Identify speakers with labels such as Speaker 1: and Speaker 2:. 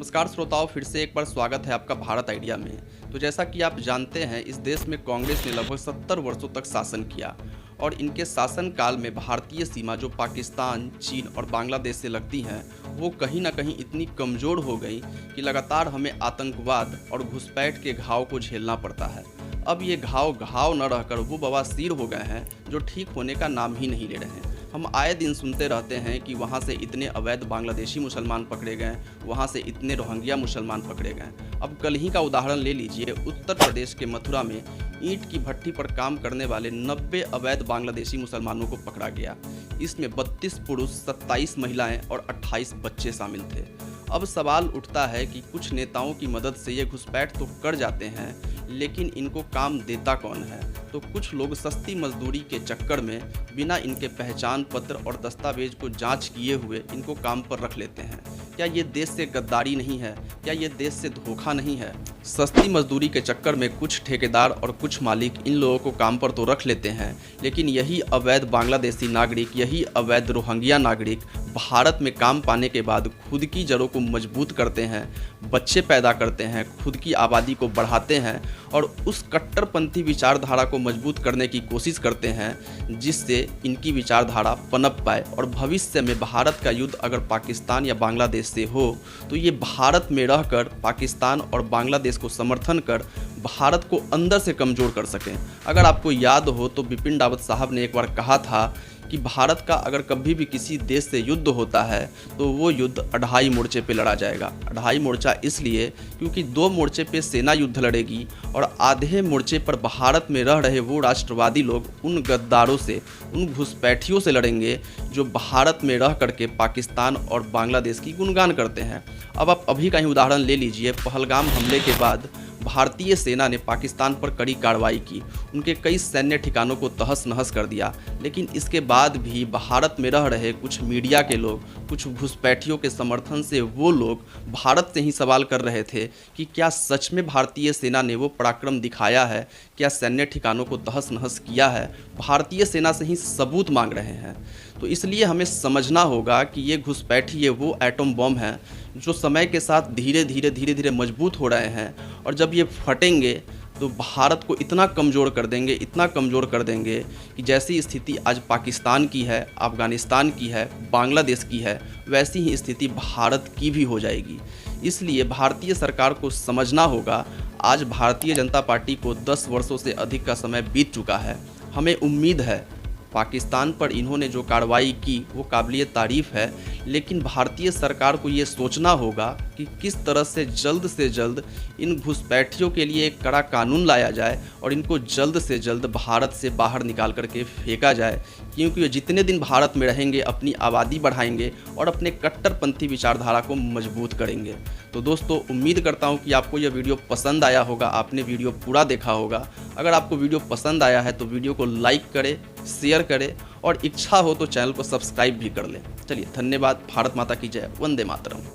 Speaker 1: नमस्कार श्रोताओं, फिर से एक बार स्वागत है आपका भारत आइडिया में। तो जैसा कि आप जानते हैं, इस देश में कांग्रेस ने लगभग 70 वर्षों तक शासन किया और इनके शासनकाल में भारतीय सीमा जो पाकिस्तान, चीन और बांग्लादेश से लगती हैं, वो कहीं ना कहीं इतनी कमज़ोर हो गई कि लगातार हमें आतंकवाद और घुसपैठ के घाव को झेलना पड़ता है। अब ये घाव न रहकर वो बवासीर हो गए हैं जो ठीक होने का नाम ही नहीं ले रहे हैं। हम आए दिन सुनते रहते हैं कि वहाँ से इतने अवैध बांग्लादेशी मुसलमान पकड़े गए, वहाँ से इतने रोहिंग्या मुसलमान पकड़े गए। अब कल ही का उदाहरण ले लीजिए, उत्तर प्रदेश के मथुरा में ईंट की भट्टी पर काम करने वाले 90 अवैध बांग्लादेशी मुसलमानों को पकड़ा गया। इसमें 32 पुरुष, 27 महिलाएं और 28 बच्चे शामिल थे। अब सवाल उठता है कि कुछ नेताओं की मदद से ये घुसपैठ तो कर जाते हैं, लेकिन इनको काम देता कौन है? तो कुछ लोग सस्ती मजदूरी के चक्कर में बिना इनके पहचान पत्र और दस्तावेज को जांच किए हुए इनको काम पर रख लेते हैं। क्या ये देश से गद्दारी नहीं है? क्या ये देश से धोखा नहीं है? सस्ती मजदूरी के चक्कर में कुछ ठेकेदार और कुछ मालिक इन लोगों को काम पर तो रख लेते हैं, लेकिन यही अवैध बांग्लादेशी नागरिक, यही अवैध रोहिंग्या नागरिक भारत में काम पाने के बाद खुद की जड़ों को मजबूत करते हैं, बच्चे पैदा करते हैं, खुद की आबादी को बढ़ाते हैं और उस कट्टरपंथी विचारधारा को मजबूत करने की कोशिश करते हैं जिससे इनकी विचारधारा पनप पाए और भविष्य में भारत का युद्ध अगर पाकिस्तान या बांग्लादेश से हो तो ये भारत में रहकर पाकिस्तान और बांग्लादेश को समर्थन कर भारत को अंदर से कमज़ोर कर सकें। अगर आपको याद हो तो बिपिन रावत साहब ने एक बार कहा था कि भारत का अगर कभी भी किसी देश से युद्ध होता है तो वो युद्ध 2.5 मोर्चे पे लड़ा जाएगा। 2.5 मोर्चा इसलिए क्योंकि 2 मोर्चे पे सेना युद्ध लड़ेगी और आधे मोर्चे पर भारत में रह रहे वो राष्ट्रवादी लोग उन गद्दारों से, उन घुसपैठियों से लड़ेंगे जो भारत में रह करके पाकिस्तान और बांग्लादेश की गुणगान करते हैं। अब आप अभी का ही उदाहरण ले लीजिए, पहलगाम हमले के बाद भारतीय सेना ने पाकिस्तान पर कड़ी कार्रवाई की, उनके कई सैन्य ठिकानों को तहस नहस कर दिया, लेकिन इसके बाद भी भारत में रह रहे कुछ मीडिया के लोग, कुछ घुसपैठियों के समर्थन से वो लोग भारत से ही सवाल कर रहे थे कि क्या सच में भारतीय सेना ने वो पराक्रम दिखाया है, क्या सैन्य ठिकानों को तहस नहस किया है। भारतीय सेना से ही सबूत मांग रहे हैं। तो इसलिए हमें समझना होगा कि ये घुसपैठी, ये वो एटम बम हैं जो समय के साथ धीरे धीरे मजबूत हो रहे हैं और जब ये फटेंगे तो भारत को इतना कमज़ोर कर देंगे, इतना कमज़ोर कर देंगे कि जैसी स्थिति आज पाकिस्तान की है, अफ़गानिस्तान की है, बांग्लादेश की है, वैसी ही स्थिति भारत की भी हो जाएगी। इसलिए भारतीय सरकार को समझना होगा, आज भारतीय जनता पार्टी को 10 वर्षों से अधिक का समय बीत चुका है। हमें उम्मीद है पाकिस्तान पर इन्होंने जो कार्रवाई की वो काबिलियत तारीफ़ है, लेकिन भारतीय सरकार को ये सोचना होगा कि किस तरह से जल्द इन घुसपैठियों के लिए एक कड़ा कानून लाया जाए और इनको जल्द से जल्द भारत से बाहर निकाल करके फेंका जाए, क्योंकि ये जितने दिन भारत में रहेंगे अपनी आबादी बढ़ाएंगे और अपने कट्टरपंथी विचारधारा को मजबूत करेंगे। तो दोस्तों, उम्मीद करता हूँ कि आपको यह वीडियो पसंद आया होगा, आपने वीडियो पूरा देखा होगा। अगर आपको वीडियो पसंद आया है तो वीडियो को लाइक करें, शेयर करें और इच्छा हो तो चैनल को सब्सक्राइब भी कर लें। चलिए, धन्यवाद। भारत माता की जय। वंदे मातरम।